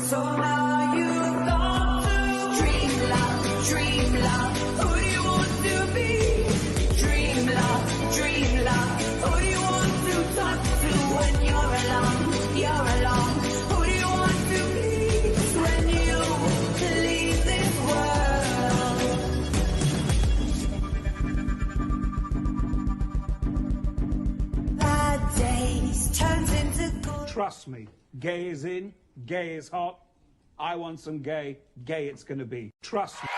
So now you've got to dream loud, dream loud. Who do you want to be? Dream loud, dream loud. Who do you want to talk to when you're alone? You're alone. Who do you want to please when you leave this world? Bad days turns into good. Trust me, gay is in, gay is hot. I want some gay, gay it's gonna be. Trust me.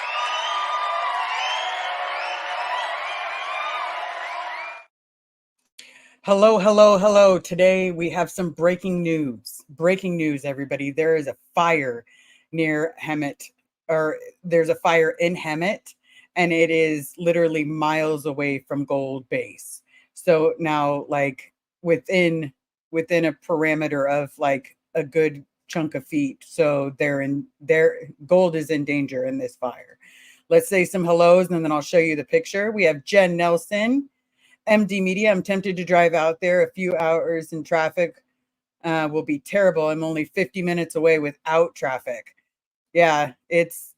Hello, hello, hello. Today we have some breaking news. Breaking news, everybody. There is a fire near Hemet, or there's a fire in Hemet, and it is literally miles away from Gold Base. So now, like within a parameter of like a good chunk of feet. So Gold is in danger in this fire. Let's say some hellos, and then I'll show you the picture. We have Jen Nelson. MD Media, I'm tempted to drive out there. A few hours in traffic will be terrible. I'm only 50 minutes away without traffic. Yeah, it's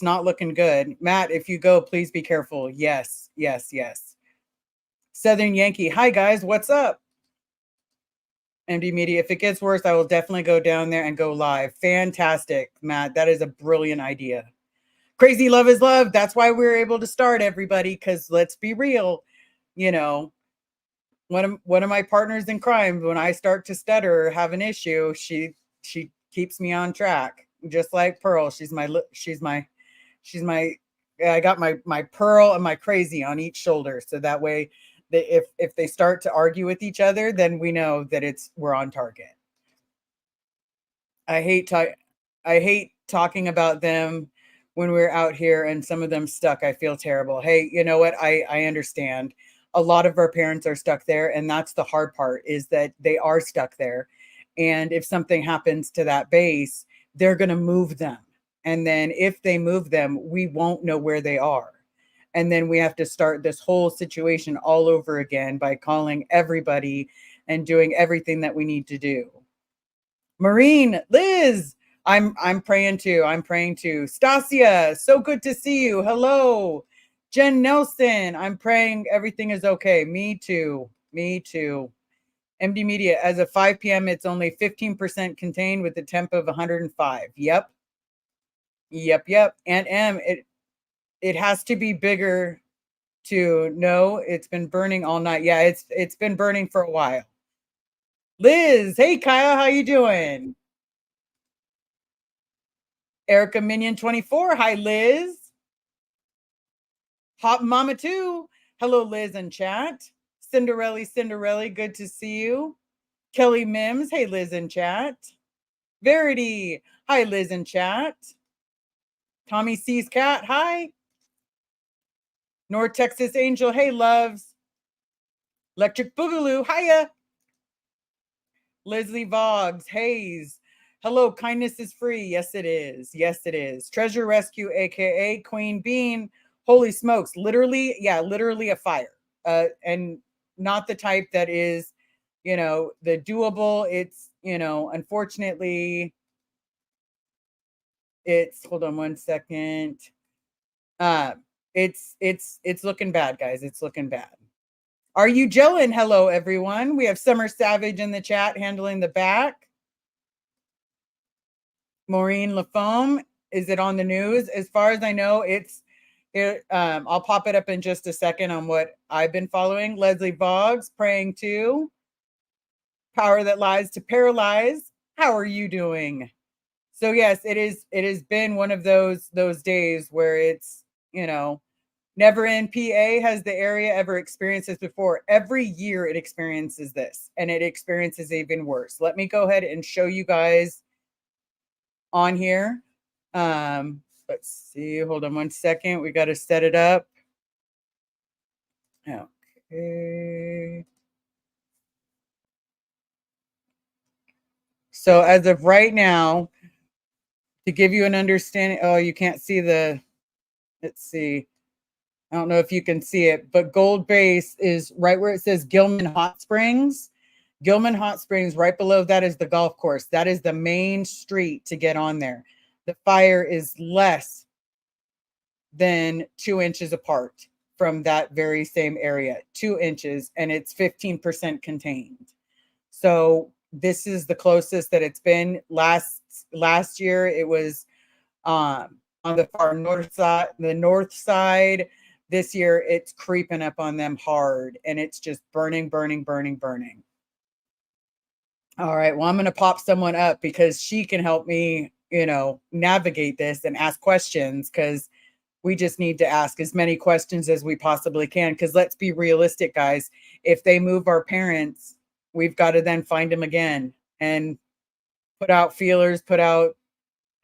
not looking good. Matt, if you go, please be careful. Yes, yes, yes. Southern Yankee, hi guys, what's up? MD Media, if it gets worse, I will definitely go down there and go live. Fantastic, Matt. That is a brilliant idea. Crazy love is love. That's why we're able to start, everybody, because let's be real. You know, one of my partners in crime, when I start to stutter or have an issue, she keeps me on track, just like Pearl. I got my Pearl and my Crazy on each shoulder, so that way if they start to argue with each other, then we know that we're on target. I hate talking about them when we're out here and some of them stuck. I feel terrible. Hey, you know what? I understand. A lot of our parents are stuck there, and that's the hard part, is that they are stuck there. And if something happens to that base, they're going to move them. And then if they move them, we won't know where they are. And then we have to start this whole situation all over again by calling everybody and doing everything that we need to do. Maureen, Liz, I'm praying too. I'm praying too. Stasia, so good to see you. Hello. Jen Nelson, I'm praying everything is okay. Me too. Me too. MD Media, as of 5 p.m., it's only 15% contained with a temp of 105. Yep. And M, it has to be bigger to know. It's been burning all night. Yeah, it's been burning for a while. Liz, hey Kyle, how you doing? Erica Minion 24, hi Liz. Hot Mama too. Hello, Liz in chat. Cinderella, good to see you. Kelly Mims, hey Liz in chat. Verity, hi Liz in chat. Tommy C's Cat, hi. North Texas Angel, hey loves. Electric Boogaloo, hiya. Leslie Voggs, Hayes. Hello, kindness is free. Yes, it is. Yes, it is. Treasure Rescue, aka Queen Bean. Holy smokes, literally a fire. And not the type that is, the doable. It's, unfortunately, hold on one second. It's looking bad, guys. It's looking bad. Are you gelling? Hello, everyone. We have Summer Savage in the chat handling the back. Maureen Lafome, is it on the news? As far as I know, I'll pop it up in just a second on what I've been following. Leslie Boggs, praying too. Power that lies to paralyze. How are you doing? So yes, it has been one of those days where it's, never in PA has the area ever experienced this before. Every year it experiences this, and it experiences even worse. Let me go ahead and show you guys on here. Let's see. Hold on one second. We got to set it up. Okay. So as of right now, to give you an understanding, oh, you can't see let's see. I don't know if you can see it, but Gold Base is right where it says Gilman Hot Springs. Gilman Hot Springs, right below that is the golf course. That is the main street to get on there. The fire is less than 2 inches apart from that very same area, 2 inches, and it's 15% contained. So this is the closest that it's been. Last year, it was on the far north side, the north side. This year, it's creeping up on them hard, and it's just burning, burning, burning, burning. All right. Well, I'm going to pop someone up because she can help me, navigate this and ask questions, because we just need to ask as many questions as we possibly can. Because let's be realistic, guys. If they move our parents, we've got to then find them again and put out feelers, put out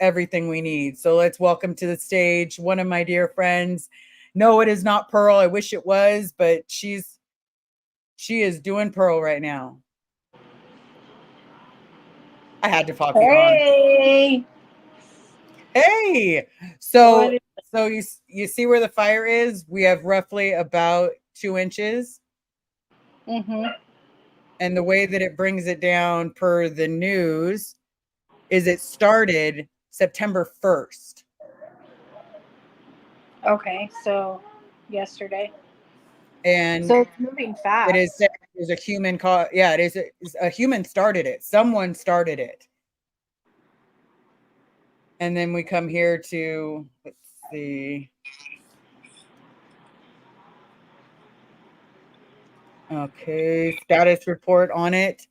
everything we need. So let's welcome to the stage one of my dear friends. No, it is not Pearl. I wish it was, but she is doing Pearl right now. I had to pop you on. Hey. So you see where the fire is? We have roughly about 2 inches. Mm-hmm. And the way that it brings it down per the news is it started September 1st. Okay, so yesterday. And so it's moving fast. It is a human it is a human started it. Someone started it. And then we come here to, let's see. Okay, status report on it.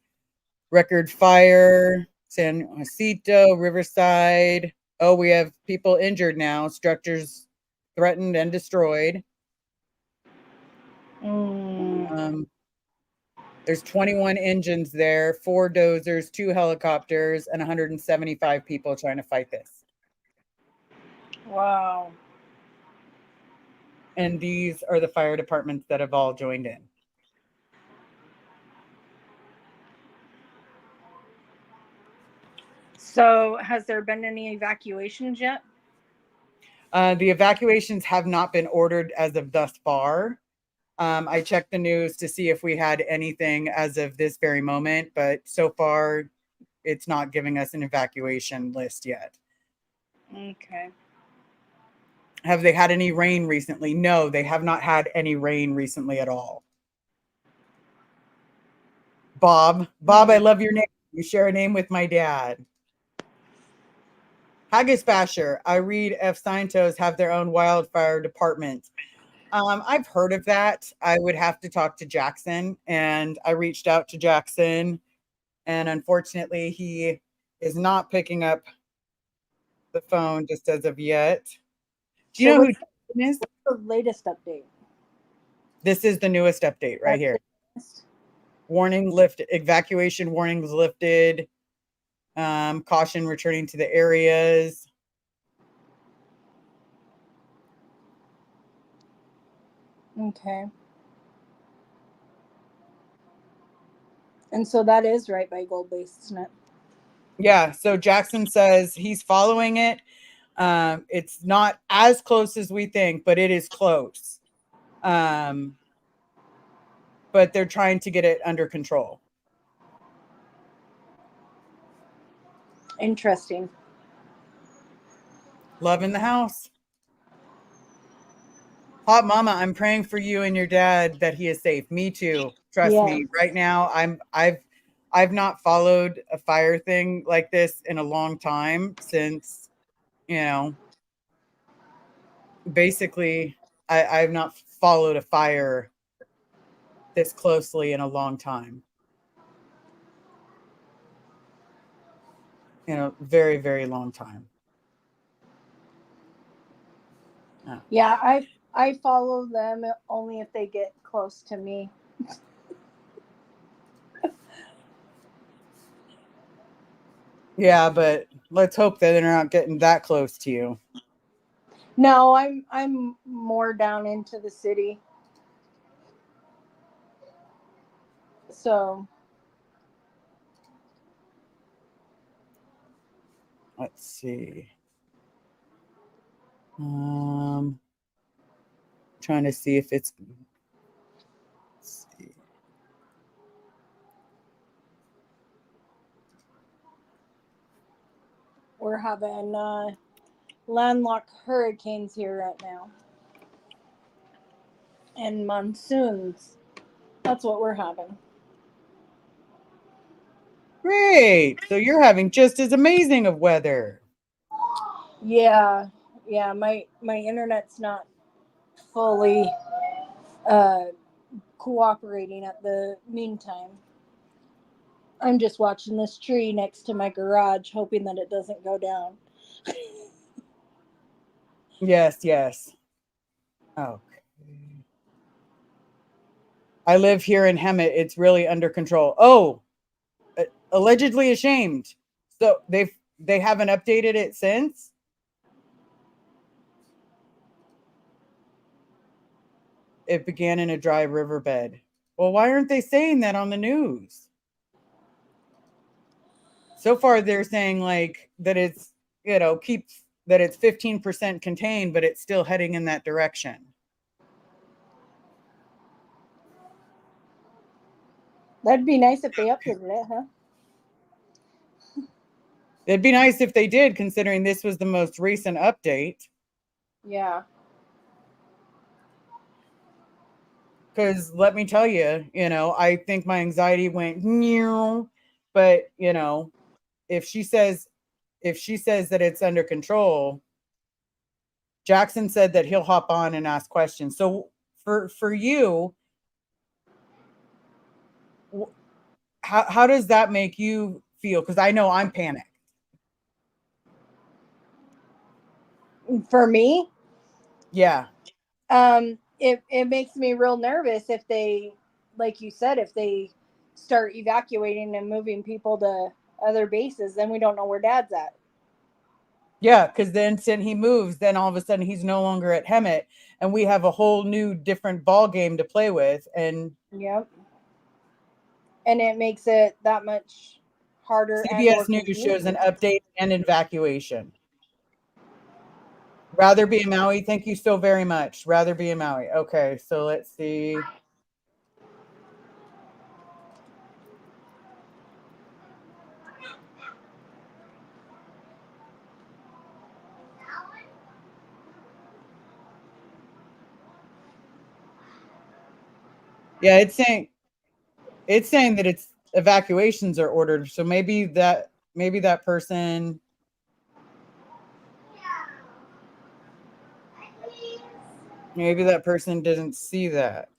Record fire, San Jacinto, Riverside. Oh, we have people injured now. Structures threatened and destroyed. There's 21 engines there, 4 dozers, 2 helicopters, and 175 people trying to fight this. Wow. And these are the fire departments that have all joined in. So has there been any evacuations yet? The evacuations have not been ordered as of thus far. I checked the news to see if we had anything as of this very moment, but so far it's not giving us an evacuation list yet. Okay. Have they had any rain recently? No, they have not had any rain recently at all. Bob, I love your name. You share a name with my dad. Haggis Basher, I read F. Scientos have their own wildfire department. I've heard of that. I would have to talk to Jackson, and I reached out to Jackson, and unfortunately he is not picking up the phone just as of yet. Do you know who Jackson is? What's the latest update? This is the newest update right here. Warning lifted, evacuation warnings lifted, caution returning to the areas. Okay. And so that is right by Gold Base, isn't it? Yeah. So Jackson says he's following it. It's not as close as we think, but it is close. But they're trying to get it under control. Interesting. Love in the house. Hot Mama, I'm praying for you and your dad that he is safe. Me too. Trust me. Right now, I've not followed a fire thing like this in a long time since, basically I've not followed a fire this closely in a long time. Very, very long time. Yeah, I follow them only if they get close to me. Yeah, but let's hope that they're not getting that close to you. No, I'm more down into the city. So let's see. Trying to see if it's. Let's see. We're having landlocked hurricanes here right now. And monsoons. That's what we're having. Great. So you're having just as amazing of weather. Yeah. Yeah, my internet's not fully cooperating at the meantime. I'm just watching this tree next to my garage, hoping that it doesn't go down. Yes, yes. Okay. I live here in Hemet. It's really under control. Oh, allegedly ashamed. So they haven't updated it since. It began in a dry riverbed. Well, why aren't they saying that on the news? So far, they're saying like that it's, keeps that it's 15% contained, but it's still heading in that direction. That'd be nice if they updated it, huh? It'd be nice if they did, considering this was the most recent update. Yeah. Because let me tell you, I think my anxiety went, but if she says that it's under control, Jackson said that he'll hop on and ask questions. So for you, how does that make you feel? Because I know I'm panicked. For me, Yeah. it makes me real nervous if they, like you said, if they start evacuating and moving people to other bases, then we don't know where Dad's at. Yeah, because then since he moves, then all of a sudden he's no longer at Hemet, and we have a whole new different ball game to play with. And yep, and it makes it that much harder. CBS News shows an update and evacuation. Rather be in Maui. Thank you so very much. Rather be in Maui. Okay, so let's see. Yeah, it's saying that it's evacuations are ordered. So maybe that person. Maybe that person didn't see that.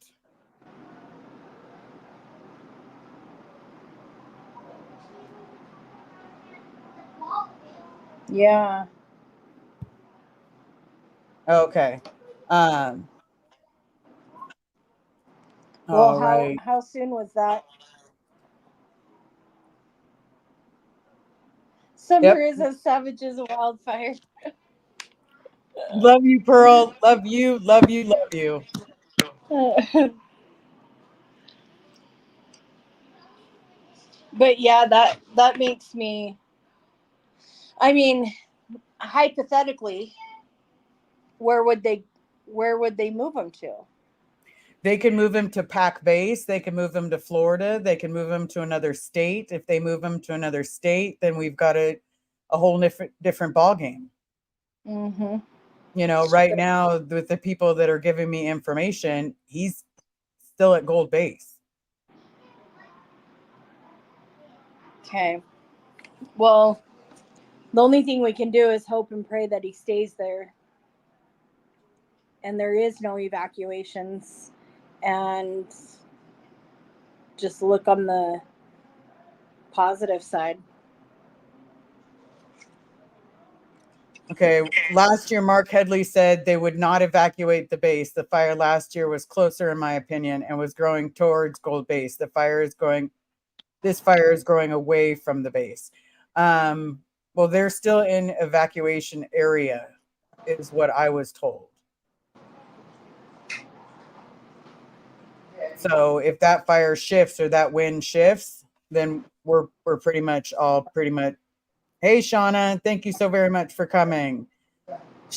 Yeah. Okay. Well, All right. how soon was that? Summer Yep. is as savage as a wildfire. Love you, Pearl. Love you. Love you. Love you. But yeah, that makes me. I mean, hypothetically, where would they move them to? They can move him to Pac Base. They can move him to Florida. They can move him to another state. If they move him to another state, then we've got a whole different ball game. Mm-hmm. Right now with the people that are giving me information, he's still at Gold Base. Okay. Well, the only thing we can do is hope and pray that he stays there. And there is no evacuations. And just look on the positive side. Okay, last year Mark Headley said they would not evacuate the base. The fire last year was closer, in my opinion, and was growing towards Gold Base. This fire is growing away from the base. Well, they're still in evacuation area, is what I was told. So if that fire shifts or that wind shifts, then we're pretty much. Hey, Shauna, thank you so very much for coming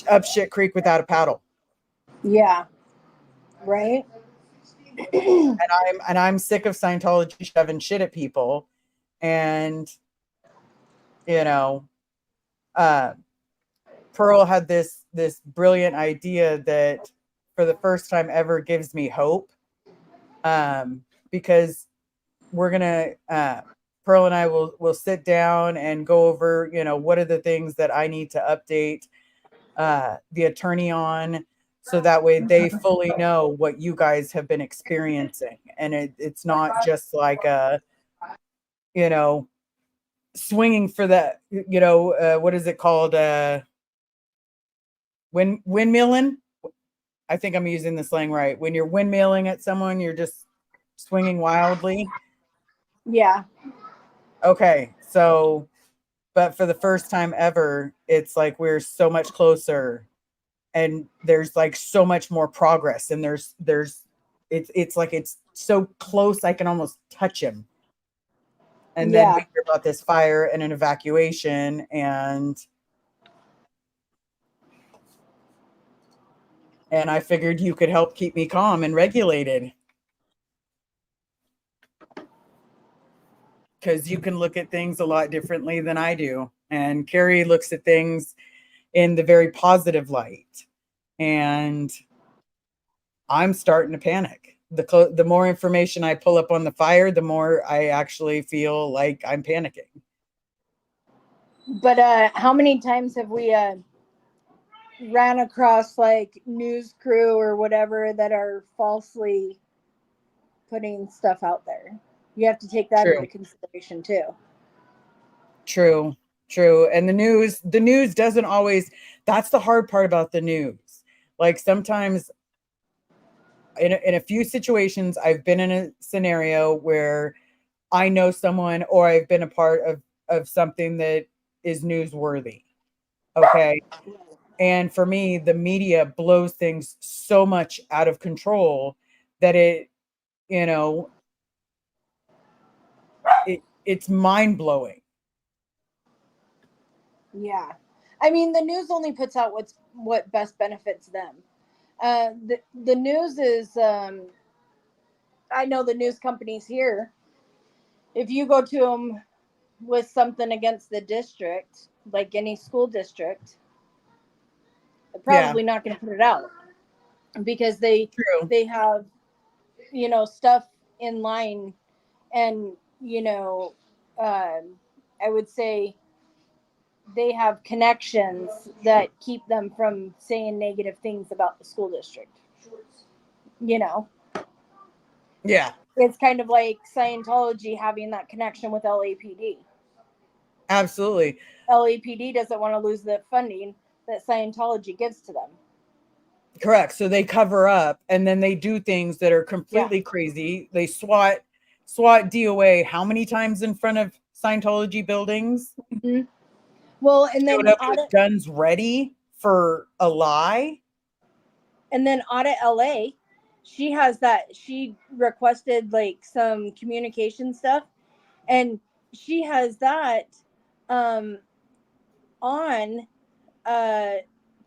up shit creek without a paddle. Yeah. Right? And I'm sick of Scientology shoving shit at people. And uh, Pearl had this brilliant idea that for the first time ever gives me hope, because we're gonna Pearl and I will sit down and go over, what are the things that I need to update the attorney on, so that way they fully know what you guys have been experiencing, and it's not just like a, swinging for that, what is it called, windmilling. I think I'm using the slang right. When you're windmilling at someone, you're just swinging wildly. Yeah. Okay, so, but for the first time ever, it's like we're so much closer, and there's like so much more progress, and it's like it's so close I can almost touch him. And then we Yeah. hear about this fire and an evacuation, and I figured you could help keep me calm and regulated, because you can look at things a lot differently than I do. And Carrie looks at things in the very positive light. And I'm starting to panic. The more information I pull up on the fire, the more I actually feel like I'm panicking. But how many times have we ran across like news crew or whatever that are falsely putting stuff out there? You have to take that True. into consideration too. True. And the news doesn't always, that's the hard part about the news. Like sometimes in a few situations, I've been in a scenario where I know someone, or I've been a part of something that is newsworthy. Okay. And for me, the media blows things so much out of control that you know, it's mind blowing. Yeah. I mean, the news only puts out what best benefits them. The news is, I know the news companies here, if you go to them with something against the district, like any school district, they're Yeah. probably not going to put it out because True. they have, stuff in line, and, I would say they have connections that keep them from saying negative things about the school district. You know, Yeah. it's kind of like Scientology having that connection with LAPD. Absolutely. LAPD doesn't want to lose the funding that Scientology gives to them. Correct. So they cover up, and then they do things that are Yeah. completely crazy. They SWAT DOA how many times in front of Scientology buildings? Mm-hmm. Well, and then Showed up with guns ready for a lie. And then Audit LA, she requested like some communication stuff, and she has that on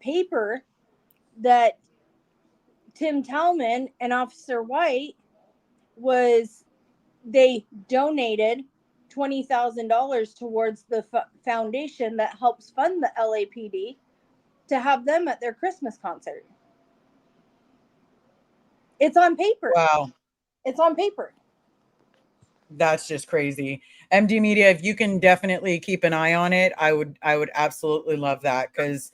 paper that Tim Talman and Officer White they donated $20,000 towards the foundation that helps fund the LAPD to have them at their Christmas concert. It's on paper. Wow. It's on paper. That's just crazy. MD Media, if you can definitely keep an eye on it, I would absolutely love that, because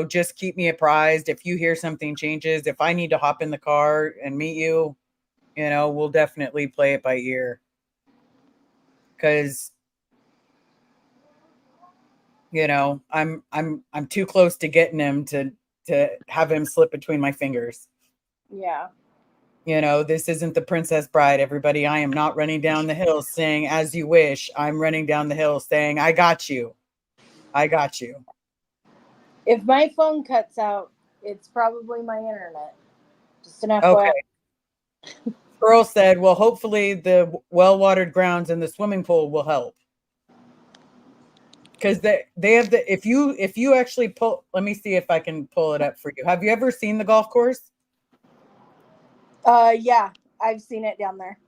just keep me apprised if you hear something changes. If I need to hop in the car and meet you, we'll definitely play it by ear, because I'm too close to getting him to have him slip between my fingers. Yeah. This isn't the Princess Bride, everybody. I am not running down the hill saying, as you wish. I'm running down the hill saying, I got you. I got you. If my phone cuts out, it's probably my internet. Just an FYI. Okay. Earl said, well, hopefully the well-watered grounds and the swimming pool will help. Because they have if you actually pull, let me see if I can pull it up for you. Have you ever seen the golf course? Yeah, I've seen it down there.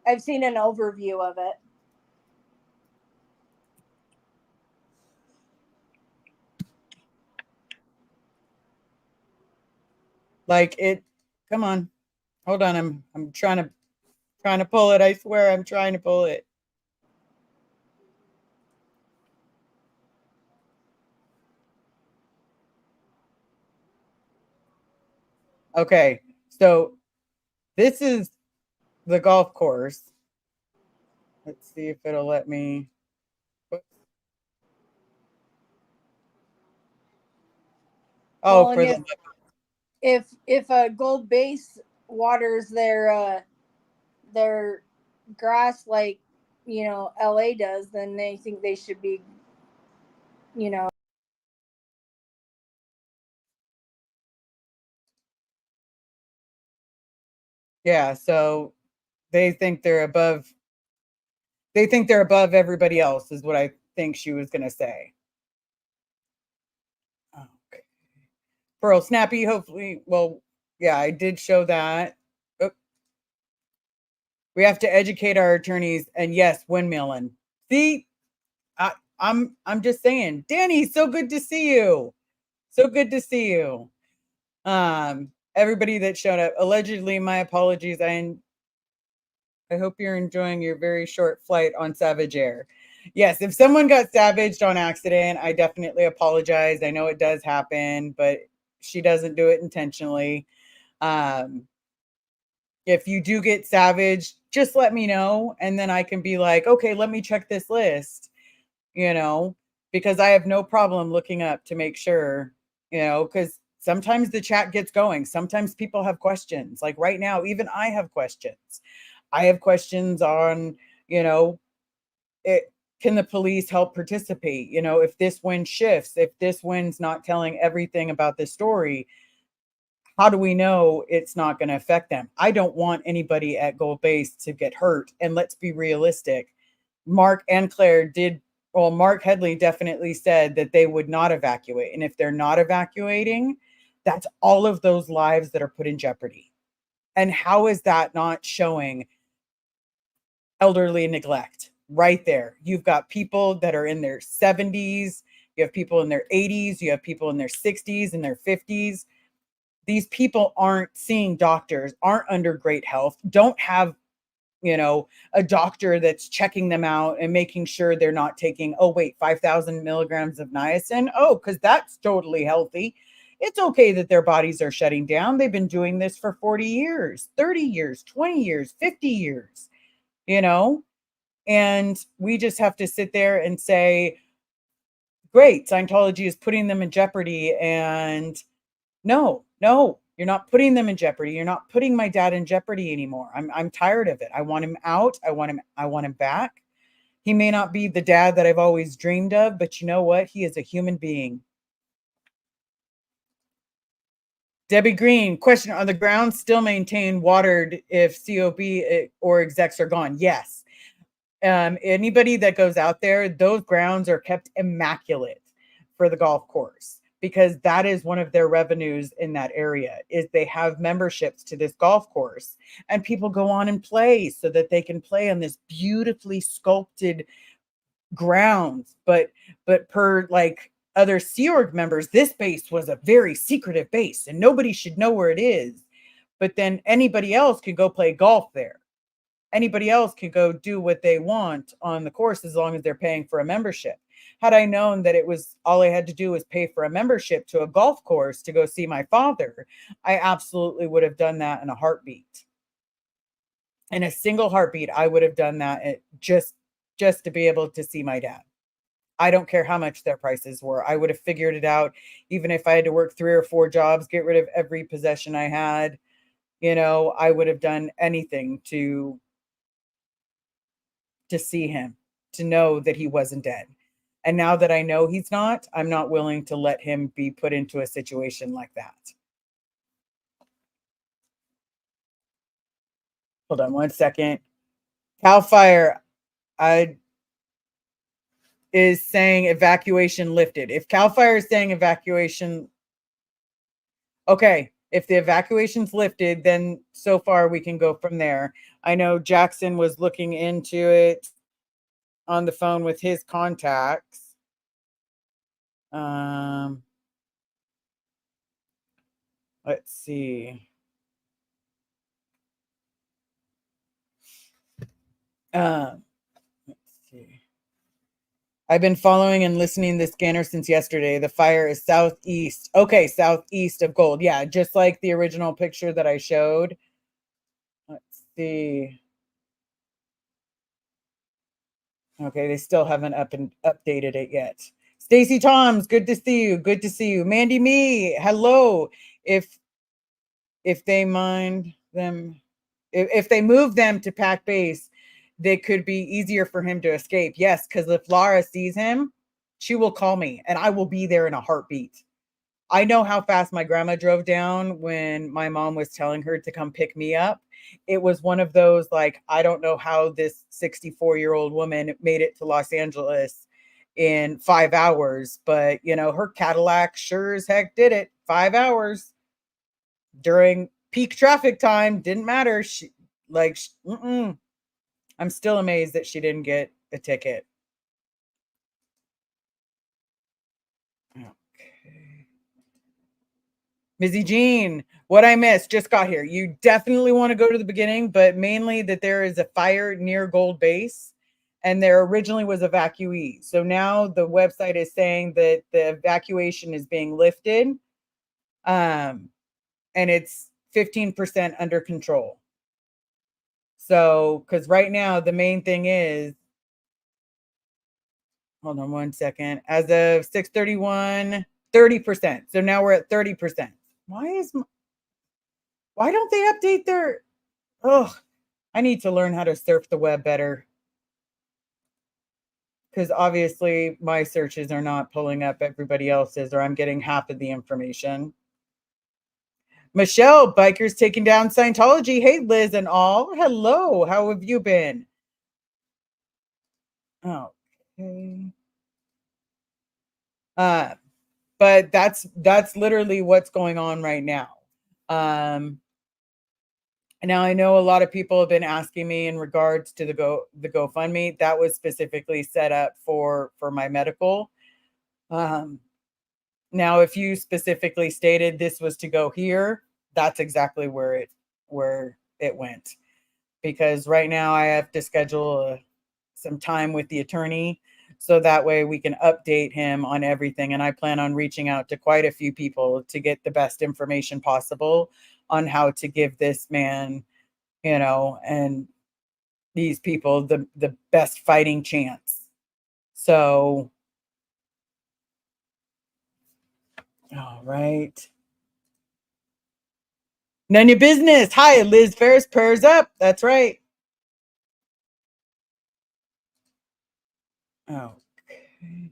I've seen an overview of it. Like it. Come on, hold on. I'm trying to pull it. I swear, I'm trying to pull it. Okay, so this is the golf course. Let's see if it'll let me. Oh, Well, and for the if a gold base waters their grass like LA does, then they think they should be you know yeah. So they think they're above. They think they're above everybody else, is what I think she was gonna say. Okay. Pearl Snappy, hopefully. Well, yeah, I did show that. Oh, we have to educate our attorneys, and yes, windmilling. See, I'm just saying, Danny, so good to see you. So good to see you. Everybody that showed up. Allegedly, my apologies. I hope you're enjoying your very short flight on Savage Air. Yes, if someone got savaged on accident, I definitely apologize. I know it does happen, but she doesn't do it intentionally. Um, if you do get savaged, just let me know, and then I can be like, okay, let me check this list, you know, because I have no problem looking up to make sure, because sometimes the chat gets going. Sometimes people have questions. Like right now, even I have questions. I have questions on, you know, it, can the police help participate? If this wind shifts, if this wind's not telling everything about the story, how do we know it's not going to affect them? I don't want anybody at Gold Base to get hurt. And let's be realistic. Mark and Claire did, well, Mark Headley definitely said that they would not evacuate. And if they're not evacuating, that's all of those lives that are put in jeopardy. And how is that not showing elderly neglect? Right there. You've got people that are in their 70s, you have people in their 80s, you have people in their 60s and their 50s. These people aren't seeing doctors, aren't under great health, don't have, a doctor that's checking them out and making sure they're not taking, oh, wait, 5,000 milligrams of niacin. Oh, because that's totally healthy. It's okay that their bodies are shutting down. They've been doing this for 40 years, 30 years, 20 years, 50 years, you know? And we just have to sit there and say, great, Scientology is putting them in jeopardy. And no, no, you're not putting them in jeopardy. You're not putting my dad in jeopardy anymore. I'm tired of it. I want him out. I want him back. He may not be the dad that I've always dreamed of, but you know what? He is a human being. Debbie Green, question: are the grounds still maintained watered if COB or execs are gone? Yes. Anybody that goes out there, those grounds are kept immaculate for the golf course, because that is one of their revenues in that area, is they have memberships to this golf course, and people go on and play so that they can play on this beautifully sculpted grounds. But per like other Sea Org members, this base was a very secretive base and nobody should know where it is. But then anybody else can go play golf there. Anybody else can go do what they want on the course as long as they're paying for a membership. Had I known that it was all I had to do was pay for a membership to a golf course to go see my father, I absolutely would have done that in a heartbeat. In a single heartbeat, I would have done that just to be able to see my dad. I don't care how much their prices were. I would have figured it out, even if I had to work 3 or 4 jobs, get rid of every possession I had. I would have done anything to see him, to know that he wasn't dead. And now that I know he's not, I'm not willing to let him be put into a situation like that. Hold on one second. Cal Fire is saying evacuation lifted. If Cal Fire is saying evacuation, okay. If the evacuation's lifted, then so far we can go from there. I know Jackson was looking into it on the phone with his contacts. Let's see. Let's see. I've been following and listening to the scanner since yesterday. The fire is southeast. Okay, southeast of Gold. Yeah, just like the original picture that I showed. Let's see. Okay, they still haven't updated it yet. Stacy Toms, good to see you. Good to see you. Mandy Me, hello. If they mind them, if they move them to Pack Base, they could be easier for him to escape. Yes, because if Lara sees him, she will call me and I will be there in a heartbeat. I know how fast my grandma drove down when my mom was telling her to come pick me up. It was one of those, like, I don't know how this 64-year-old woman made it to Los Angeles in 5 hours, but her Cadillac sure as heck did it. 5 hours during peak traffic time, didn't matter. I'm still amazed that she didn't get a ticket. Okay. Mizzy Jean, what I missed, just got here. You definitely want to go to the beginning, but mainly that there is a fire near Gold Base and there originally was evacuees. So now the website is saying that the evacuation is being lifted, and it's 15% under control. So, because right now the main thing is, hold on one second, as of 6/31, 30%. So now we're at 30%. Why don't they update their, I need to learn how to surf the web better. Because obviously my searches are not pulling up everybody else's, or I'm getting half of the information. Michelle, Bikers Taking Down Scientology. Hey, Liz and all. Hello. How have you been? Okay. But that's literally what's going on right now. Now I know a lot of people have been asking me in regards to the GoFundMe. That was specifically set up for my medical. Now, if you specifically stated this was to go here, that's exactly where it went. Because right now I have to schedule some time with the attorney so that way we can update him on everything. And I plan on reaching out to quite a few people to get the best information possible on how to give this man, and these people the best fighting chance. So, all right. None of your business. Hi, Liz Ferris, prayers up. That's right. Okay.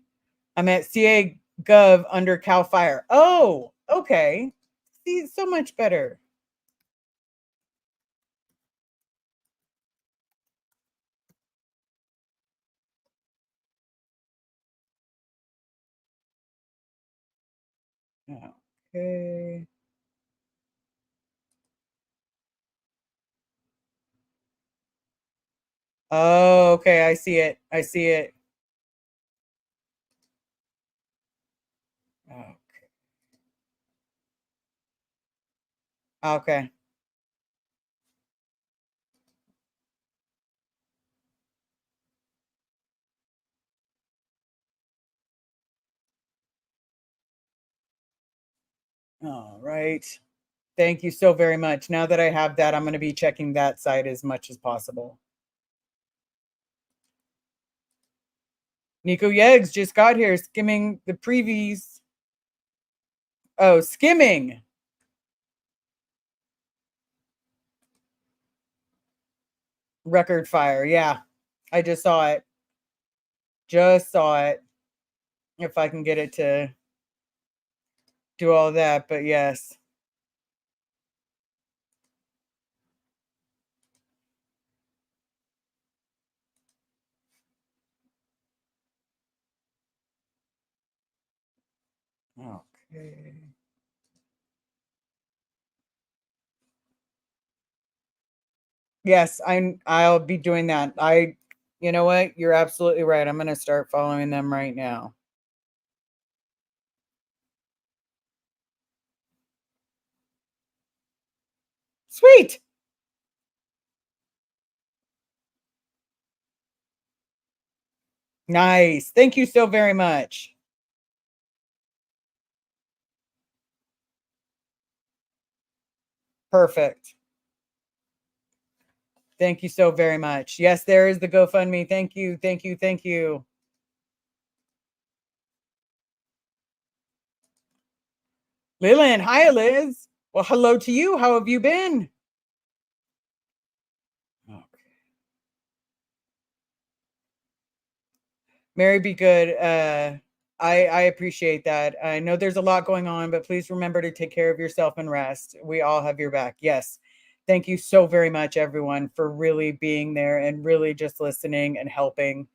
I'm at CA Gov under Cal Fire. Oh, okay. See, so much better. Okay. Oh, okay. I see it. I see it. Okay. Okay. All right. Thank you so very much. Now that I have that, I'm going to be checking that site as much as possible. Nico Yeggs just got here skimming the previews. Oh, skimming. Record fire. Yeah. I just saw it. Just saw it. If I can get it to do all that, but yes. Okay. Yes, I'll be doing that. You know what? You're absolutely right. I'm going to start following them right now. Sweet. Nice. Thank you so very much. Perfect. Thank you so very much. Yes, there is the GoFundMe. Thank you. Thank you. Thank you. Lillian, hi, Liz. Well, hello to you. How have you been? Okay. Mary, be good. I appreciate that. I know there's a lot going on, but please remember to take care of yourself and rest. We all have your back. Yes. Thank you so very much, everyone, for really being there and really just listening and helping.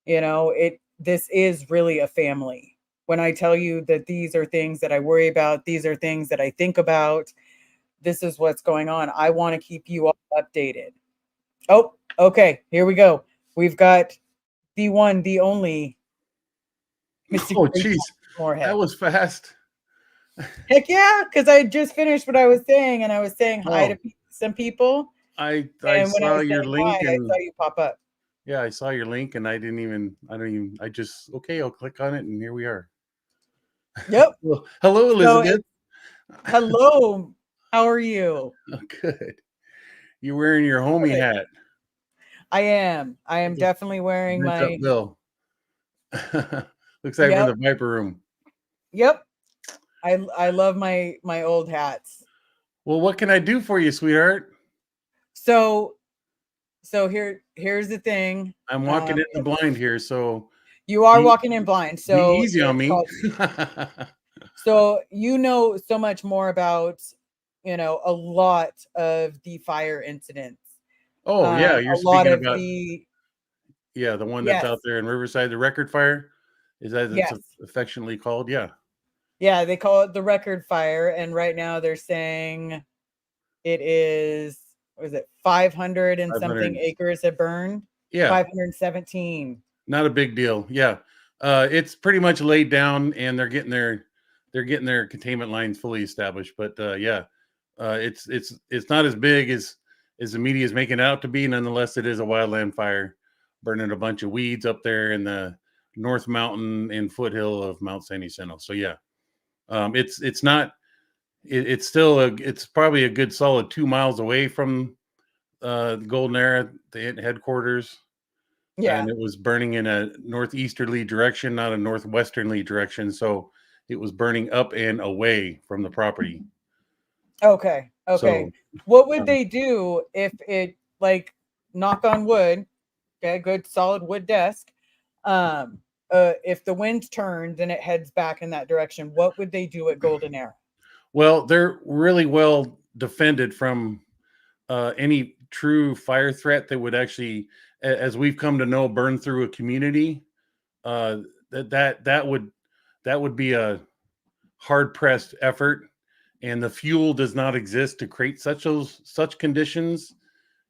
You know, this is really a family. When I tell you that these are things that I worry about, these are things that I think about, this is what's going on. I want to keep you all updated. Oh, okay. Here we go. We've got the one, the only Mr. Oh, Great jeez, Moorhead. that was fast. Heck yeah, because I just finished what I was saying, and I was saying hi to some people. I And when I saw was your saying link, hi, I and saw you pop up. yeah, I saw your link, and I just okay, I'll click on it, and here we are. Yep. Well, hello, So Elizabeth. hello. How are you? Oh, good. You're wearing your homie Good. hat. I am. I am definitely wearing What's up, my. Bill? Looks like we're in Yep. the Viper Room. Yep. I love my old hats. Well, what can I do for you, sweetheart? So here's the thing. I'm walking in the blind here, so You are be, walking in blind. be So easy on me. so you know so much more about a lot of the fire incidents. Oh yeah, A you're lot speaking of about the the one that's yes, out there in Riverside, the record fire. Is that it's yes. affectionately called? Yeah. Yeah, they call it the record fire, and right now they're saying it is, what is it, 500 and 500. something acres have burned. Yeah. 517. Not a big deal. Yeah. It's pretty much laid down, and they're getting their containment lines fully established. But it's not as big as the media is making it out to be. Nonetheless, it is a wildland fire, burning a bunch of weeds up there in the North Mountain and foothill of Mount San Jacinto. So yeah, it's not. It's still it's probably a good solid 2 miles away from the Golden Era, the headquarters. Yeah. And it was burning in a northeasterly direction, not a northwesternly direction. So it was burning up and away from the property. Okay. So What would they do if it, like, knock on wood, okay, good solid wood desk. If the wind turns and it heads back in that direction, what would they do at Golden Era? well, they're really well defended from any true fire threat that would actually, as we've come to know, burn through a community. Uh, that would be a hard pressed effort, and the fuel does not exist to create such conditions.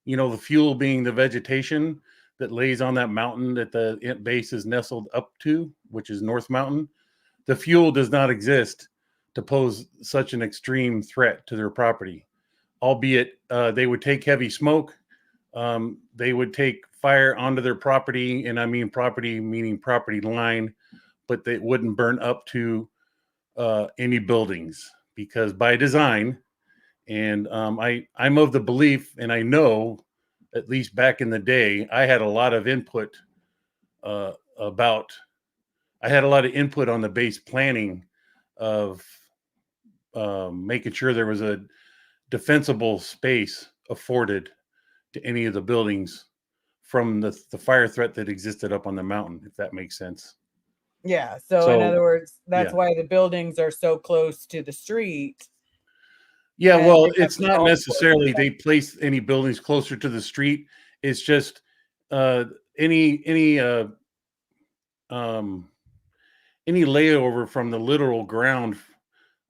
You know, the fuel being the vegetation that lays on that mountain that the base is nestled up to, which is North Mountain. The fuel does not exist to pose such an extreme threat to their property, albeit they would take heavy smoke. They would take fire onto their property, and I mean property meaning property line, but they wouldn't burn up to any buildings, because by design, and I'm of the belief, and I know, at least back in the day, I had a lot of input about. I had a lot of input on the base planning of making sure there was a defensible space afforded to any of the buildings from the fire threat that existed up on the mountain, if that makes sense. Yeah. So in other words, that's yeah. why the buildings are so close to the street. Yeah, And well, they have it's the not golf course. necessarily they place any buildings closer to the street. It's just any um, any layover from the literal ground.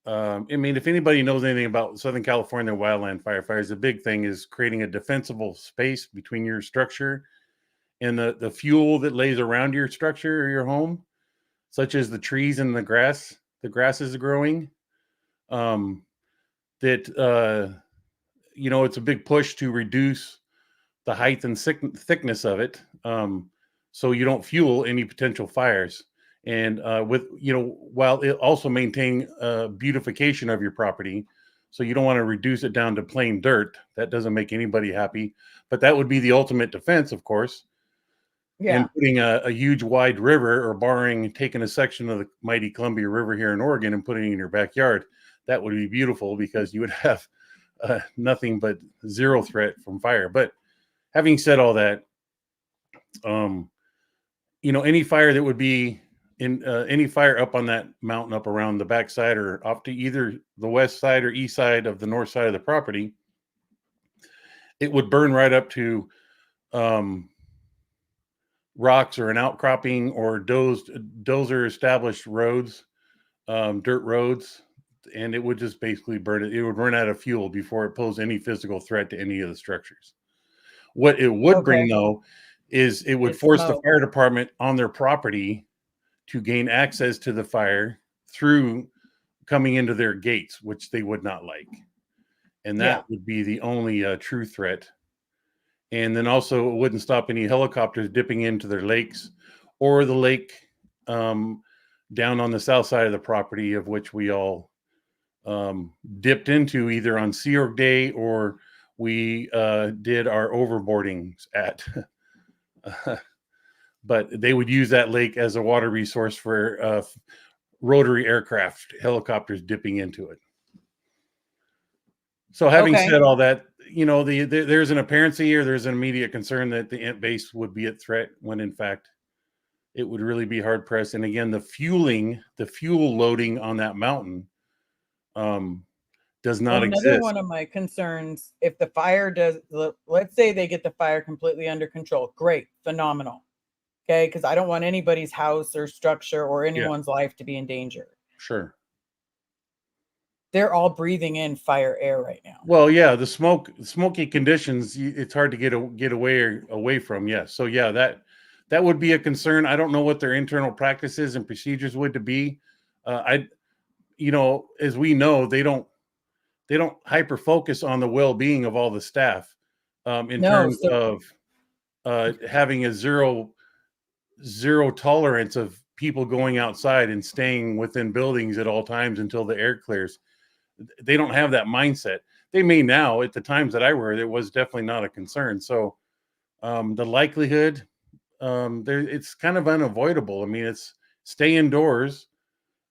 I mean, if anybody knows anything about Southern California wildland firefighters, the big thing is creating a defensible space between your structure and the fuel that lays around your structure or your home, such as the trees and the grass. The grass is growing. That it's a big push to reduce the height and thickness of it, so you don't fuel any potential fires. And while it also maintain beautification of your property, so you don't want to reduce it down to plain dirt. That doesn't make anybody happy. But that would be the ultimate defense, of course. Yeah. And putting a huge wide river, or taking a section of the mighty Columbia River here in Oregon and putting it in your backyard, that would be beautiful, because you would have nothing but zero threat from fire. But having said all that, any fire that would be in any fire up on that mountain, up around the backside, or off to either the west side or east side of the north side of the property, it would burn right up to rocks or an outcropping or dozer established roads, dirt roads, and it would just basically burn it. It would run out of fuel before it posed any physical threat to any of the structures. What it would bring, though, is it would force the fire department on their property to gain access to the fire through coming into their gates, which they would not like. And that would be the only true threat. And then also, it wouldn't stop any helicopters dipping into their lakes, or the lake down on the south side of the property, of which we all dipped into either on Sea Org Day, or we did our overboardings at. But they would use that lake as a water resource for rotary aircraft, helicopters dipping into it. So having said all that, there's an apparency, or there's an immediate concern that the ant base would be at threat, when in fact it would really be hard pressed. And again, the fuel loading on that mountain does not exist. Another one of my concerns, if the fire let's say they get the fire completely under control, great, phenomenal. Okay, because I don't want anybody's house or structure or anyone's life to be in danger. Sure. They're all breathing in fire air right now. Well, yeah, the smoky conditions, it's hard to get away from. Yes. So yeah, that would be a concern. I don't know what their internal practices and procedures would be. As we know, they don't hyper focus on the well-being of all the staff in terms of having a zero tolerance of people going outside and staying within buildings at all times until the air clears. They don't have that mindset. They may now. At the times that I were, it was definitely not a concern. So the likelihood, it's kind of unavoidable. I mean, it's stay indoors,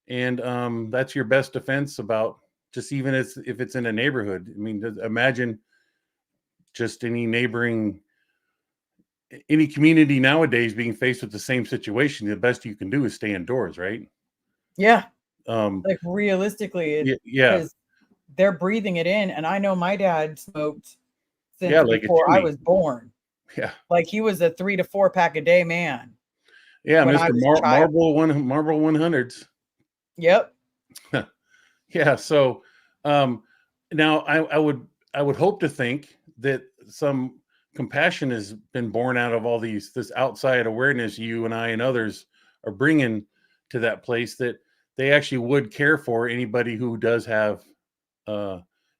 and that's your best defense about just even if it's in a neighborhood. I mean, imagine just any community nowadays being faced with the same situation. The best you can do is stay indoors, right? Yeah. Like realistically, because they're breathing it in. And I know my dad smoked since before I was born. Yeah. Like he was a 3 to 4 pack a day man. Yeah. Mr. Marble 100s. Yep. Yeah. So now I would hope to think that some compassion has been born out of all this outside awareness you and I and others are bringing to that place, that they actually would care for anybody who does have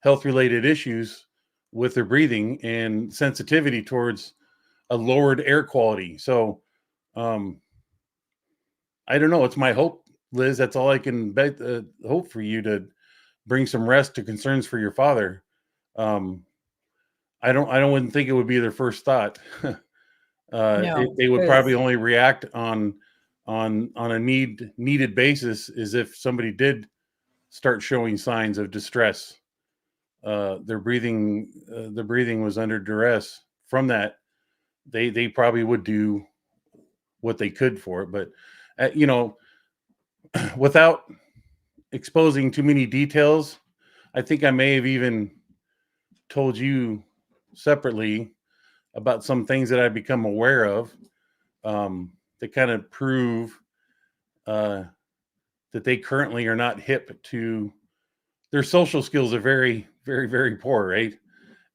health-related issues with their breathing and sensitivity towards a lowered air quality. So I don't know. It's my hope, Liz. That's all I can hope for you, to bring some rest to concerns for your father. I wouldn't think it would be their first thought. They would probably only react on a needed basis, as if somebody did start showing signs of distress. Their breathing was under duress. From that, they probably would do what they could for it. But without exposing too many details, I think I may have even told you separately about some things that I've become aware of that kind of prove that they currently are not hip to their social skills. Are very, very, very poor, right?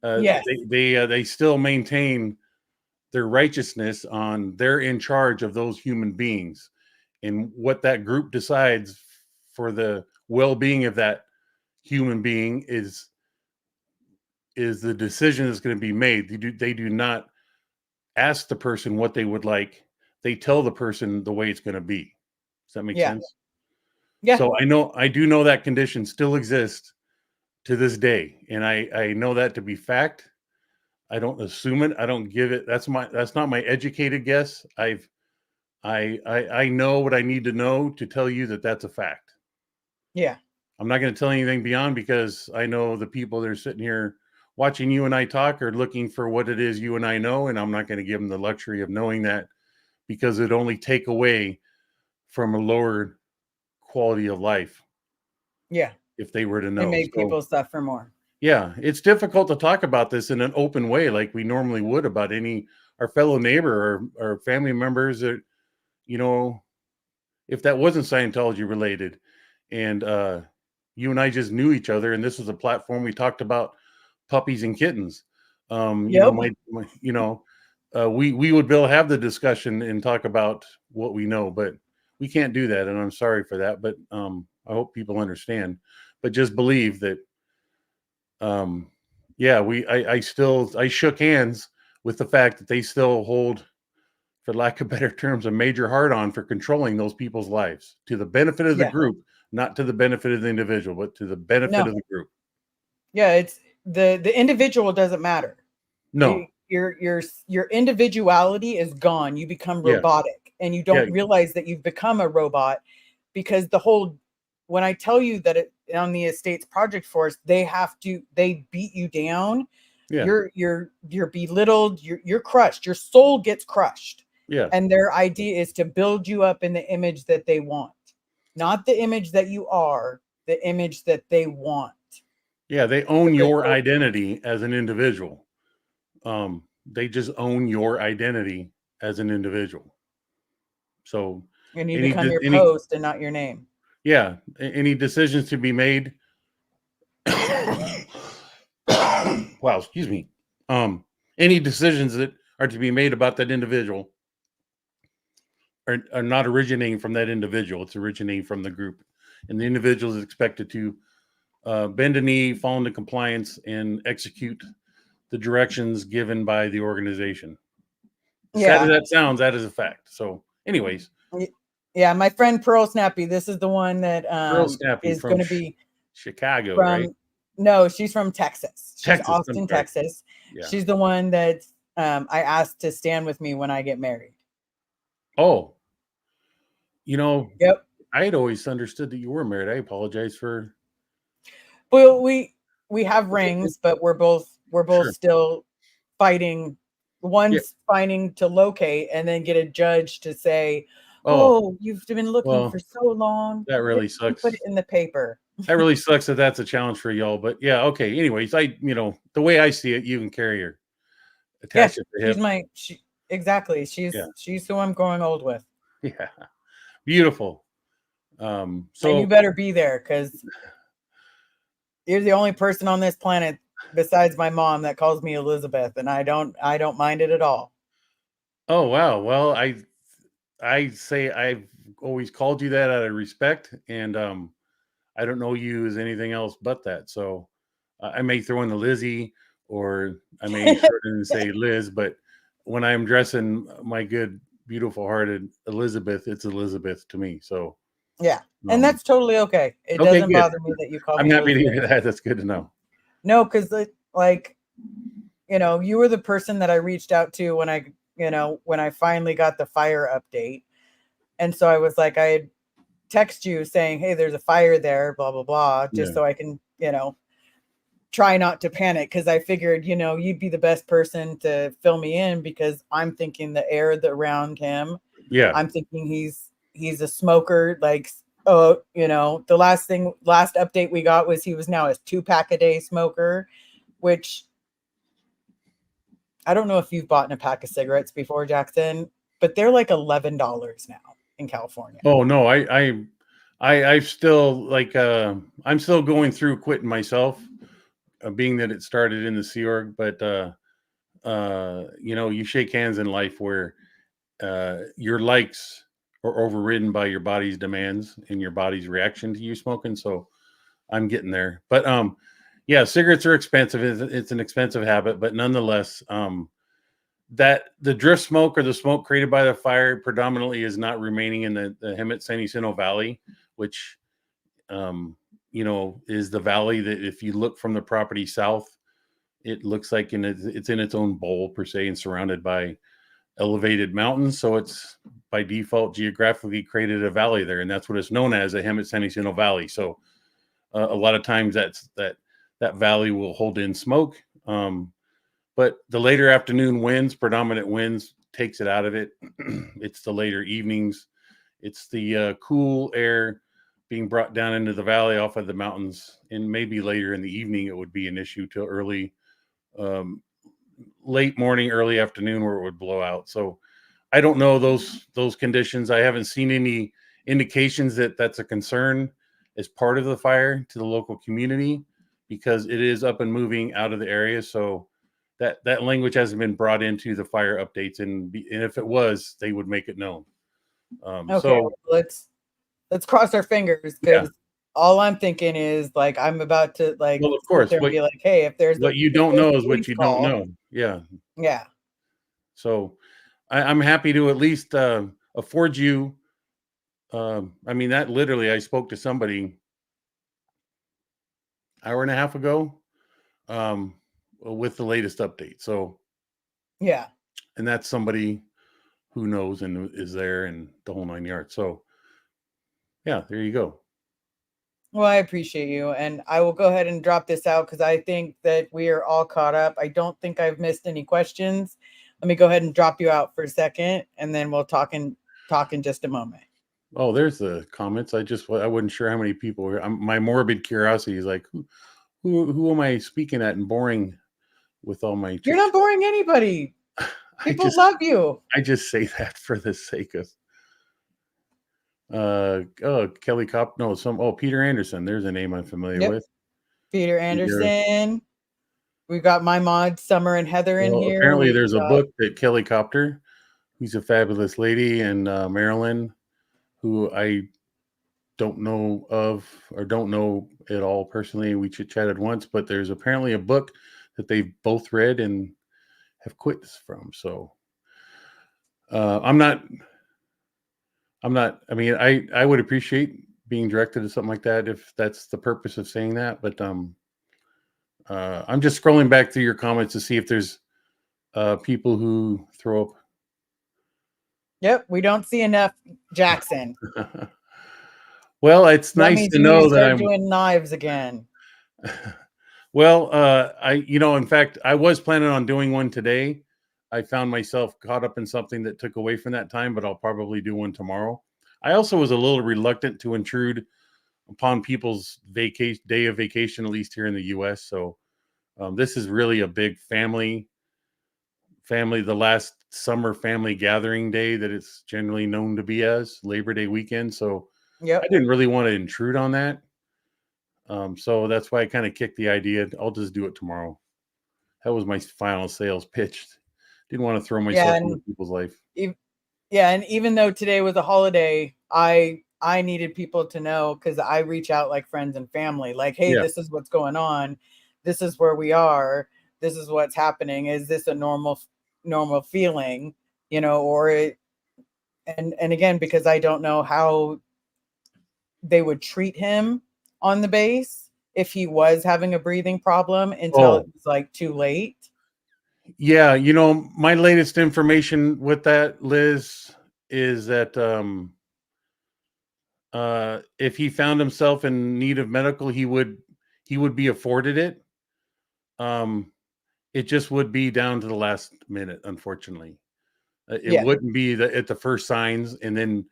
Yes. They still maintain their righteousness on they're in charge of those human beings, and what that group decides for the well-being of that human being is is the decision that's going to be made. They do not ask the person what they would like. They tell the person the way it's going to be. Does that make Yeah. sense? Yeah. So I do know that condition still exists to this day. And I know that to be fact. I don't assume it. I don't give it. That's not my educated guess. I know what I need to know to tell you that that's a fact. Yeah. I'm not going to tell anything beyond, because I know the people that are sitting here watching you and I talk are looking for what it is you and I know. And I'm not going to give them the luxury of knowing that, because it'd only take away from a lower quality of life Yeah. if they were to know. And make So, people suffer more. yeah, it's difficult to talk about this in an open way like we normally would about our fellow neighbor or family members that, if that wasn't Scientology related, and you and I just knew each other, and this was a platform we talked about puppies and kittens. Yep. We would be able to have the discussion and talk about what we know, but we can't do that, and I'm sorry for that. But I hope people understand. But just believe that. I shook hands with the fact that they still hold, for lack of better terms, a major hard on for controlling those people's lives to the benefit of the Yeah. group, not to the benefit of the individual, but to the benefit No. of the group. Yeah, it's the individual doesn't matter. No. Your individuality is gone. You become Yeah. robotic, and you don't Yeah. realize that you've become a robot, because when I tell you that on the estates project force, they beat you down. Yeah. You're belittled. You're crushed. Your soul gets crushed. Yeah. And their idea is to build you up in the image that they want, not the image that you are, the image that they want. Yeah. They own your identity as an individual. They just own your identity as an individual. So, And you become your post and not your name. yeah, any decisions to be made. Wow, excuse me. Any decisions that are to be made about that individual are not originating from that individual. It's originating from the group, and the individual is expected to bend a knee, fall into compliance, and execute the directions given by the organization. Sad as that sounds, that is a fact. So, anyways. Yeah, my friend Pearl Snappy, this is the one that is going to be Chicago, right? No, she's from Texas. She's Texas, Austin, Texas. Yeah. She's the one that I asked to stand with me when I get married. Oh, yep. I had always understood that you were married. I apologize for. Well, we have rings, but we're both sure. Still fighting. One's fighting to locate and then get a judge to say, "Oh, you've been looking for so long." That really sucks. Put it in the paper. That really sucks that that's a challenge for y'all. But yeah, okay. Anyways, the way I see it, you can carry her. Attach it to hip. Exactly. She's who I'm growing old with. Yeah. Beautiful. So and you better be there, because you're the only person on this planet besides my mom that calls me Elizabeth, and I don't mind it at all. Oh wow. Well, I say I've always called you that out of respect, and I don't know you as anything else but that. So I may throw in the Lizzie, or I may shorten say Liz, but when I'm dressing my good, beautiful hearted Elizabeth, it's Elizabeth to me. So yeah. And that's totally okay. It doesn't bother me that you call me. I'm happy to hear that. That's good to know. No, because you were the person that I reached out to when I finally got the fire update. And so I was like, I had text you saying, "Hey, there's a fire there, blah, blah, blah," just so I can, try not to panic, because I figured, you'd be the best person to fill me in, because I'm thinking the air around him. Yeah. I'm thinking he's a smoker. The last update we got was he was now a 2-pack a day smoker, which I don't know if you've bought a pack of cigarettes before, Jackson, but they're like $11 now in California. Oh no, I still I'm still going through quitting myself, being that it started in the Sea Org, but you shake hands in life where your likes are overridden by your body's demands and your body's reaction to you smoking. So I'm getting there. But Yeah, cigarettes are expensive. It's an expensive habit, but nonetheless, that the drift smoke or the smoke created by the fire predominantly is not remaining in the Hemet San Jacinto Valley, which is the valley that if you look from the property south, it looks like it's in its own bowl per se and surrounded by elevated mountains. So it's by default geographically created a valley there, and that's what it's known as, a Hemet San Jacinto Valley. So a lot of times that valley will hold in smoke. But the later afternoon winds, predominant winds, takes it out of it. It's the later evenings. It's the cool air being brought down into the valley off of the mountains. And maybe later in the evening, it would be an issue till late morning, early afternoon, where it would blow out. So I don't know those conditions. I haven't seen any indications that that's a concern as part of the fire to the local community, because it is up and moving out of the area. So that language hasn't been brought into the fire updates, and if it was, they would make it known. Okay, So let's cross our fingers, because all I'm thinking is like I'm about to like well, of sit course, there and be like, hey, if there's what you don't know is what you don't know. Yeah. Yeah. So I'm happy to at least afford you. I mean, that literally, I spoke to somebody hour and a half ago with the latest update. So Yeah. and that's somebody who knows and is there and the whole 9 yards. So yeah, there you go. Well, I appreciate you, and I will go ahead and drop this out because I think that we are all caught up. I don't think I've missed any questions. Let me go ahead and drop you out for a second, and then we'll talk in just a moment. Oh, there's the comments. I wasn't sure how many people were. My morbid curiosity is like, who am I speaking at and boring with all my? You're not boring anybody. People love you. I just say that for the sake of. Kelly Cop. No, Peter Anderson. There's a name I'm familiar with. Peter Anderson. We've got my mod Summer and Heather in here. Apparently, there's a book that Kelly Copter, who's a fabulous lady, and Marilyn, who I don't know of or don't know at all personally. We chit-chatted once, but there's apparently a book that they've both read and have quits from. So I mean, I would appreciate being directed to something like that if that's the purpose of saying that. But I'm just scrolling back through your comments to see if there's people who throw up. Yep, we don't see enough Jackson. Well, it's nice to know that I'm doing knives again. Well, in fact, I was planning on doing one today. I found myself caught up in something that took away from that time, but I'll probably do one tomorrow. I also was a little reluctant to intrude upon people's day of vacation, at least here in the U.S. So this is really a big family, the last summer family gathering day that it's generally known to be as Labor Day weekend. So I didn't really want to intrude on that. So that's why I kind of kicked the idea. I'll just do it tomorrow. That was my final sales pitch. Didn't want to throw myself into people's life. And even though today was a holiday, I needed people to know, because I reach out like friends and family, like, hey, this is what's going on. This is where we are. This is what's happening. Is this a normal feeling, and again, because I don't know how they would treat him on the base if he was having a breathing problem until it was like too late. Yeah, my latest information with that, Liz, is that if he found himself in need of medical, he would be afforded it. It just would be down to the last minute, unfortunately. It wouldn't be at the first signs, and then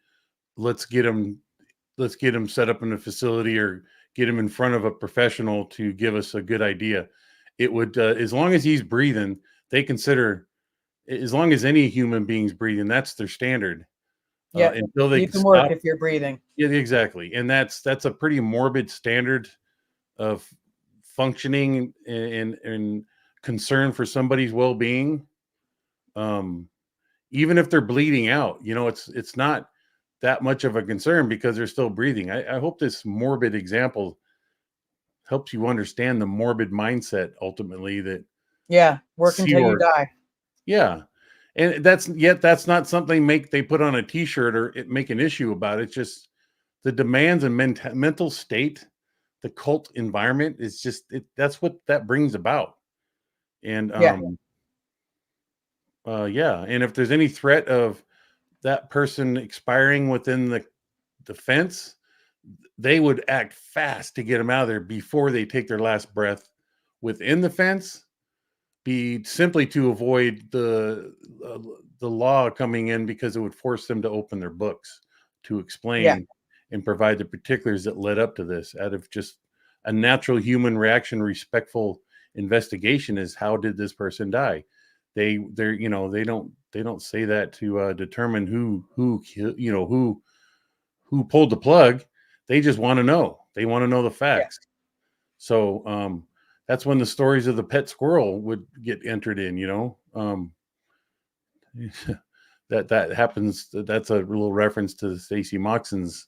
let's get him set up in a facility or get him in front of a professional to give us a good idea. It would, as long as he's breathing, they consider, as long as any human being's breathing, that's their standard. Until they you can work if you're breathing. Yeah, exactly. And that's a pretty morbid standard of functioning and concern for somebody's well-being. Even if they're bleeding out, it's not that much of a concern because they're still breathing. I hope this morbid example helps you understand the morbid mindset ultimately that Yeah. Work Sea until you Org, die. yeah. And that's not something they put on a t-shirt or make an issue about. It's just the demands and mental state, the cult environment is just that's what that brings about. And Yeah. yeah, and if there's any threat of that person expiring within the fence, they would act fast to get them out of there before they take their last breath within the fence, be simply to avoid the law coming in, because it would force them to open their books to Yeah. explain and provide the particulars that led up to this, out of just a natural human reaction. Respectful investigation is, how did this person die? They're they don't say that to determine who pulled the plug. They just want to know. They want to know the Yeah. facts. So that's when the stories of the pet squirrel would get entered in. That happens. That's a little reference to Stacy Moxon's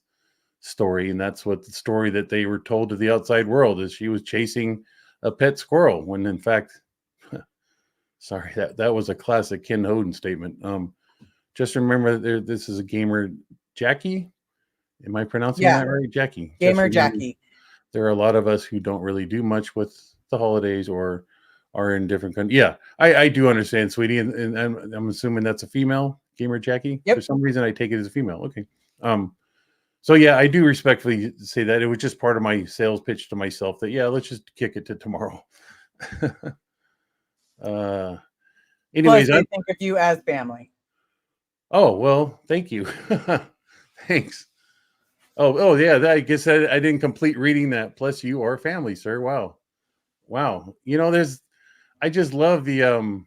story, and that's what the story that they were told to the outside world is, she was chasing a pet squirrel, when in fact, sorry, that was a classic Ken Hoden statement. Just remember, this is a gamer, Jackie. Am I pronouncing Yeah. that right, Jackie? Gamer Just remember, Jackie. there are a lot of us who don't really do much with the holidays or are in different countries. Yeah, I do understand, sweetie, and I'm assuming that's a female, gamer Jackie. Yep. For some reason, I take it as a female. Okay. So yeah, I do respectfully say that it was just part of my sales pitch to myself that, yeah, let's just kick it to tomorrow. Plus, Anyways, they think of you as family. oh, well, thank you. Thanks. Oh yeah, I guess I didn't complete reading that. Plus, you are family, sir. Wow. I just love the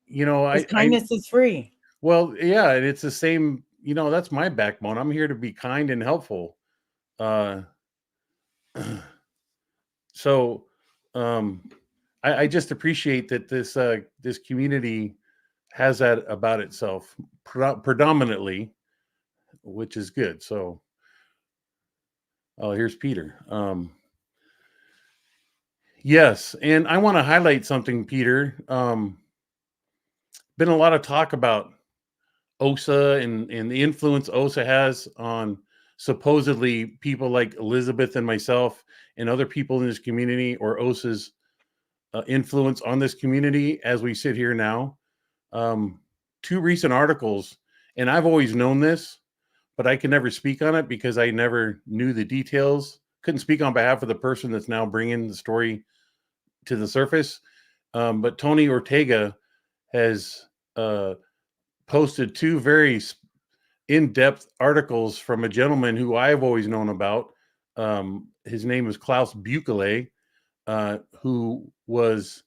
Because kindness is free. well, yeah, and it's the same. That's my backbone. I'm here to be kind and helpful. Uh, so, I just appreciate that this community has that about itself predominantly, which is good. So, oh, here's Peter. Yes, and I want to highlight something, Peter. Been a lot of talk about OSA and the influence OSA has on supposedly people like Elizabeth and myself and other people in this community, or OSA's influence on this community as we sit here now. Two recent articles, and I've always known this, but I can never speak on it because I never knew the details. Couldn't speak on behalf of the person that's now bringing the story to the surface. But Tony Ortega has posted two very in-depth articles from a gentleman who I've always known about. His name is Klaus Bukele, who was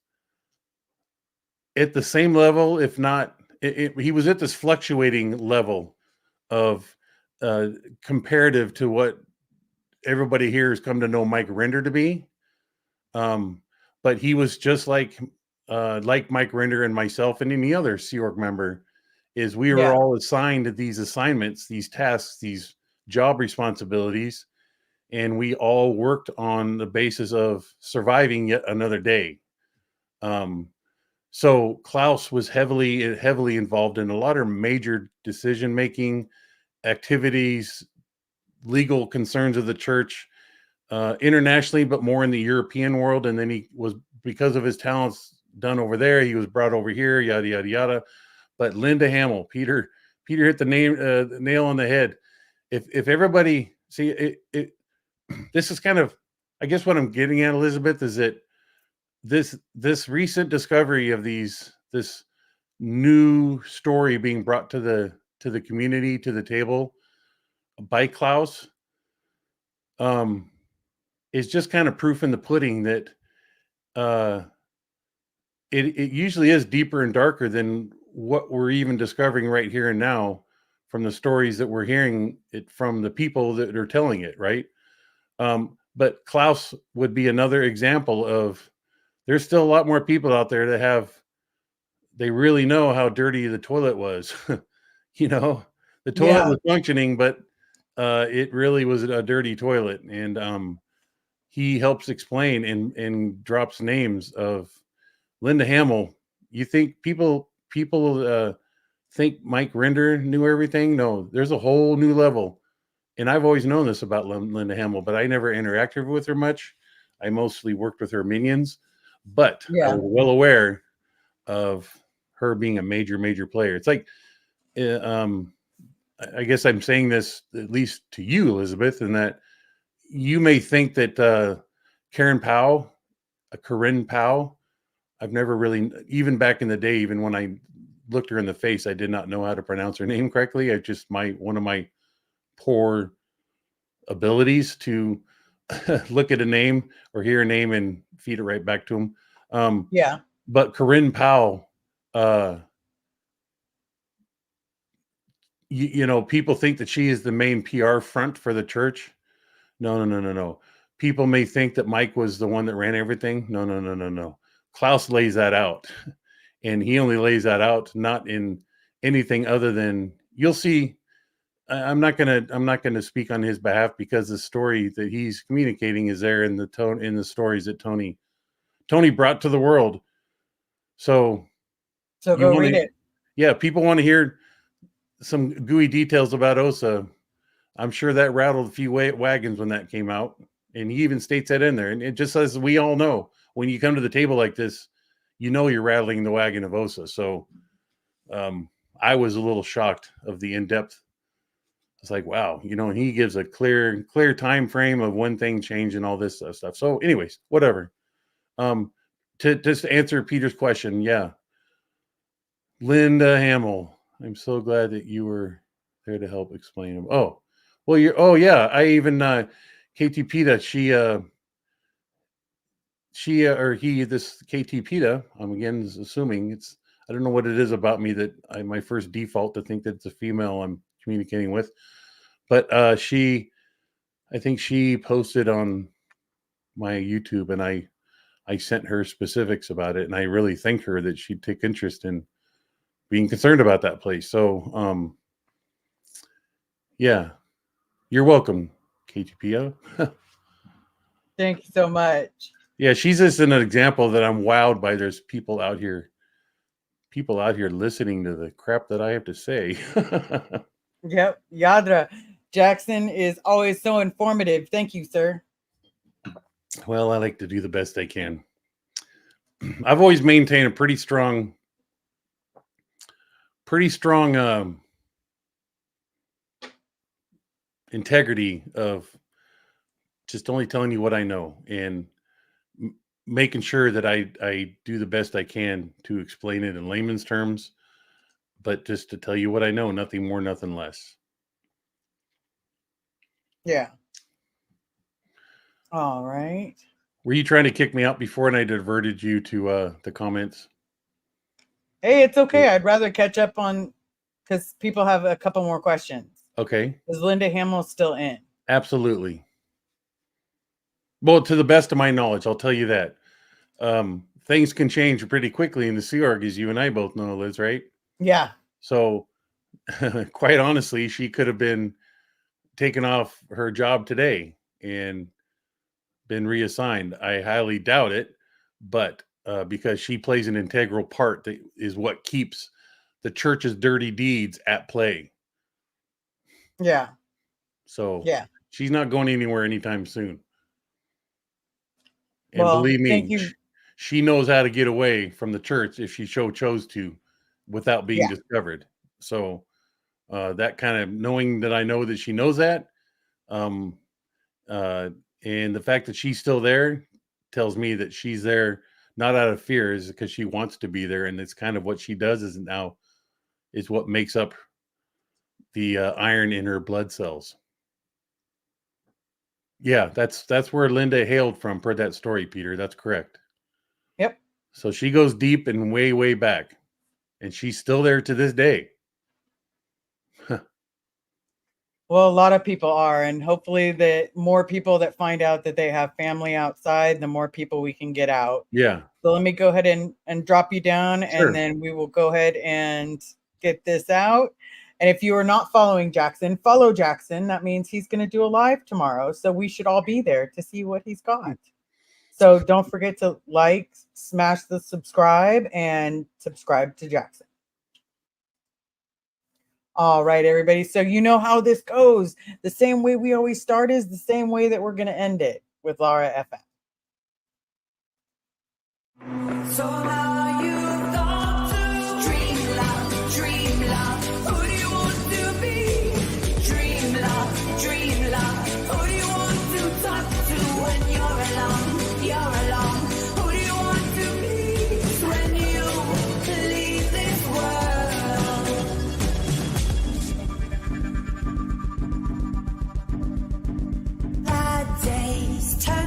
at the same level, if not, he was at this fluctuating level of comparative to what everybody here has come to know Mike Render to be. But he was just like Mike Render and myself and any other Sea Org member, is we were all assigned these assignments, these tasks, these job responsibilities, and we all worked on the basis of surviving yet another day. So Klaus was heavily involved in a lot of major decision making activities, legal concerns of the church, internationally, but more in the European world. And then he was, because of his talents done over there, he was brought over here, yada yada yada. But Linda Hamill, Peter hit the nail on the head. If everybody see it, this is kind of, I guess what I'm getting at, Elizabeth, is that this recent discovery of this new story being brought to the community, to the table by Klaus, is just kind of proof in the pudding that it usually is deeper and darker than what we're even discovering right here and now from the stories that we're hearing it from the people that are telling it, right? But Klaus would be another example of, there's still a lot more people out there that they really know how dirty the toilet was. The toilet was functioning, but it really was a dirty toilet. And he helps explain and drops names of Linda Hamill. You think people think Mike Render knew everything? No, there's a whole new level. And I've always known this about Linda Hamill, but I never interacted with her much. I mostly worked with her minions, but I was well aware of her being a major player. It's like, I guess I'm saying this at least to you, Elizabeth, in that you may think that Corinne Powell, I've never really, even back in the day, even when I looked her in the face, I did not know how to pronounce her name correctly. I just one of my poor abilities to look at a name or hear a name and feed it right back to them. But Corinne Powell, you know, people think that she is the main PR front for the church. No. People may think that Mike was the one that ran everything. No. Klaus lays that out, and he only lays that out not in anything other than, you'll see. I'm not gonna speak on his behalf, because the story that he's communicating is there in the stories that Tony brought to the world. So go read it. Yeah, people want to hear some gooey details about Osa. I'm sure that rattled a few wagons when that came out, and he even states that in there. And it just says, we all know, when you come to the table like this, you know you're rattling the wagon of Osa. So I was a little shocked of the in-depth. It's like, wow, you know, and he gives a clear time frame of when things change and all this stuff. So anyways, whatever. To just answer Peter's question, yeah. Linda Hamill, I'm so glad that you were there to help explain him. Oh, well, I even KT Pita, this KT Pita, I'm again assuming I don't know what it is about me that my first default to think that it's a female I'm communicating with, but I think she posted on my YouTube, and I sent her specifics about it, and I really thank her that she'd take interest in being concerned about that place. So yeah, you're welcome, KTPO. Thank you so much. Yeah, she's just an example that I'm wowed by. There's people out here listening to the crap that I have to say. Yep. Yadra Jackson is always so informative. Thank you, sir. Well, I like to do the best I can. I've always maintained a pretty strong integrity of just only telling you what I know, and making sure that I do the best I can to explain it in layman's terms, but just to tell you what I know, nothing more, nothing less. Yeah. All right. Were you trying to kick me out before and I diverted you to the comments? Hey, it's okay. I'd rather catch up on, because people have a couple more questions. Okay. Is Linda Hamill still in? Absolutely. Well, to the best of my knowledge, I'll tell you that. Things can change pretty quickly in the Sea Org, as you and I both know, Liz, right? Yeah. So, quite honestly, she could have been taken off her job today and been reassigned. I highly doubt it, but because she plays an integral part, that is what keeps the church's dirty deeds at play. Yeah. So yeah, she's not going anywhere anytime soon. And well, believe me, thank you. she knows how to get away from the church if she chose to, without being discovered. So that kind of knowing that I know that she knows that, and the fact that she's still there tells me that she's there not out of fear, is because she wants to be there, and it's kind of what she does is what makes up the iron in her blood cells. Yeah, that's where Linda hailed from per that story, Peter. That's correct. Yep. So she goes deep and way back, and she's still there to this day. Well, a lot of people are, and hopefully the more people that find out that they have family outside, the more people we can get out. Yeah. So let me go ahead and drop you down, Sure. and then we will go ahead and get this out. And if you are not following Jackson, follow Jackson. That means he's going to do a live tomorrow. So we should all be there to see what he's got. So don't forget to like, smash the subscribe, and subscribe to Jackson. All right, everybody. So you know how this goes. The same way we always start is the same way that we're going to end it with Laura FM. So now you've got to dream loud, dream loud. Who do you want to be? Dream loud, dream loud. Who do you want to talk to when you're alone? You're alone. Who do you want to be when you leave this world? Bad days turn